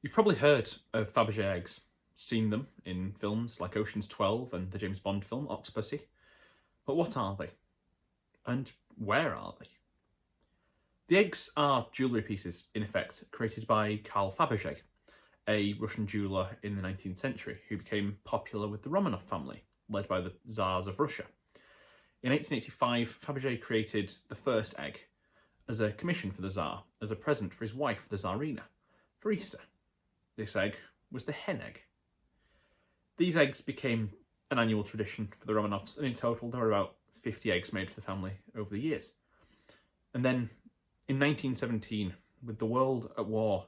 You've probably heard of Faberge eggs, seen them in films like Ocean's 12 and the James Bond film Octopussy. But what are they? And where are they? The eggs are jewellery pieces, in effect, created by Karl Faberge, a Russian jeweller in the 19th century who became popular with the Romanov family, led by the Tsars of Russia. In 1885, Faberge created the first egg as a commission for the Tsar, as a present for his wife, the Tsarina, for Easter. This egg was the hen egg. These eggs became an annual tradition for the Romanovs, and in total there were about 50 eggs made for the family over the years. And then, in 1917, with the world at war,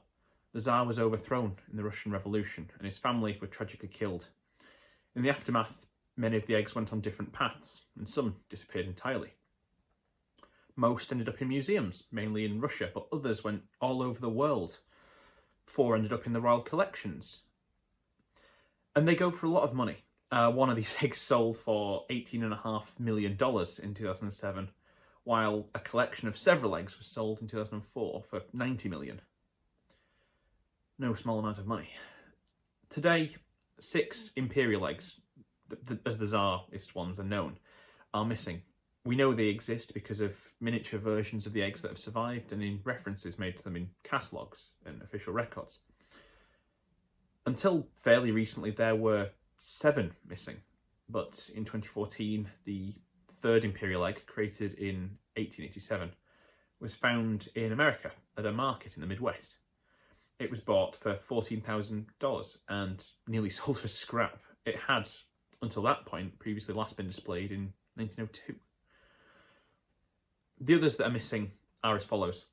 the Tsar was overthrown in the Russian Revolution, and his family were tragically killed. In the aftermath, many of the eggs went on different paths, and some disappeared entirely. Most ended up in museums, mainly in Russia, but others went all over the world. 4 ended up in the royal collections. And they go for a lot of money. One of these eggs sold for $18.5 million in 2007, while a collection of several eggs was sold in 2004 for $90 million. No small amount of money. Today, 6 imperial eggs, as the Tsarist ones are known, are missing. We know they exist because of miniature versions of the eggs that have survived and in references made to them in catalogues and official records. Until fairly recently, there were 7 missing, but in 2014, the 3rd imperial egg, created in 1887, was found in America at a market in the Midwest. It was bought for $14,000 and nearly sold for scrap. It had, until that point, previously last been displayed in 1902. The others that are missing are as follows.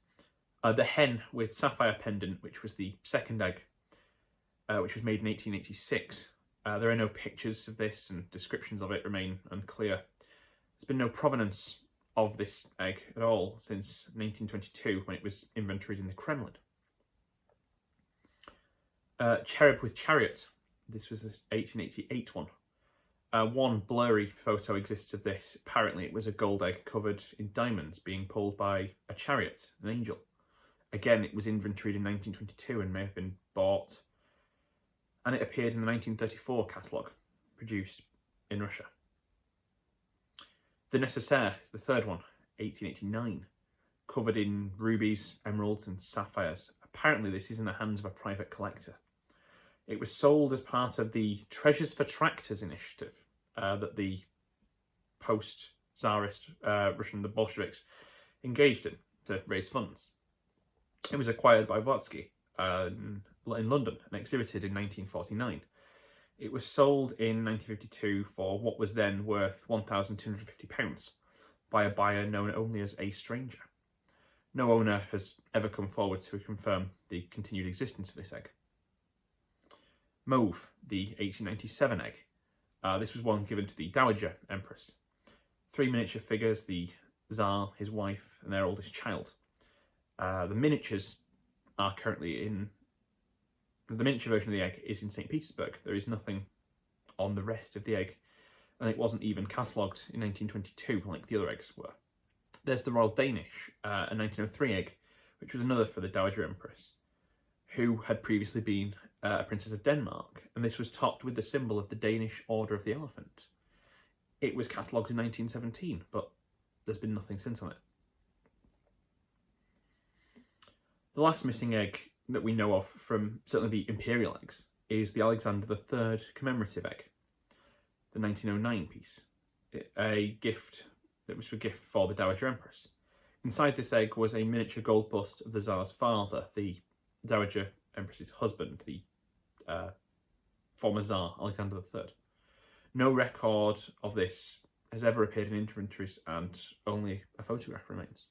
The hen with sapphire pendant, which was the 2nd egg, which was made in 1886. There are no pictures of this, and descriptions of it remain unclear. There's been no provenance of this egg at all since 1922, when it was inventoried in the Kremlin. Cherub with chariot. This was an 1888 one. One blurry photo exists of this. Apparently it was a gold egg covered in diamonds being pulled by a chariot, an angel. Again, it was inventoried in 1922 and may have been bought. And it appeared in the 1934 catalogue, produced in Russia. The Nécessaire is the 3rd one, 1889, covered in rubies, emeralds and sapphires. Apparently this is in the hands of a private collector. It was sold as part of the Treasures for Tractors initiative that the post-Tsarist Russian, the Bolsheviks, engaged in to raise funds. It was acquired by Vodsky in London and exhibited in 1949. It was sold in 1952 for what was then worth £1,250 by a buyer known only as a stranger. No owner has ever come forward to confirm the continued existence of this egg. Mauve, the 1897 egg. This was one given to the Dowager Empress. 3 miniature figures, the Tsar, his wife, and their oldest child. The miniatures are currently in... The miniature version of the egg is in St. Petersburg. There is nothing on the rest of the egg, and it wasn't even catalogued in 1922 like the other eggs were. There's the Royal Danish, a 1903 egg, which was another for the Dowager Empress, who had previously been a Princess of Denmark, and this was topped with the symbol of the Danish Order of the Elephant. It was catalogued in 1917, but there's been nothing since on it. The last missing egg that we know of from certainly the imperial eggs is the Alexander III commemorative egg, the 1909 piece, a gift that was a gift for the Dowager Empress. Inside this egg was a miniature gold bust of the Tsar's father, the Dowager Empress's husband, the former Tsar, Alexander III. No record of this has ever appeared in inventories, and only a photograph remains.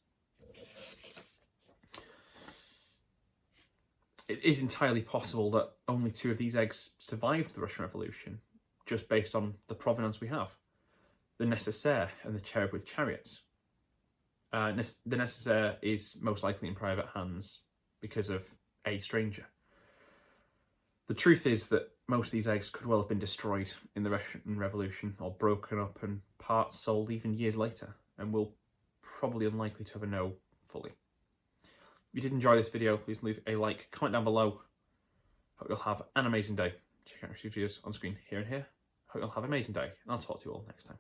It is entirely possible that only 2 of these eggs survived the Russian Revolution, just based on the provenance we have. The Nécessaire and the Cherub with chariots. The Nécessaire is most likely in private hands because of a stranger. The truth is that most of these eggs could well have been destroyed in the Russian Revolution, or broken up and parts sold even years later, and we'll probably unlikely to ever know fully. If you did enjoy this video, please leave a like, comment down below, Hope you'll have an amazing day. Check out our videos on screen here and here. Hope you'll have an amazing day, and I'll talk to you all next time.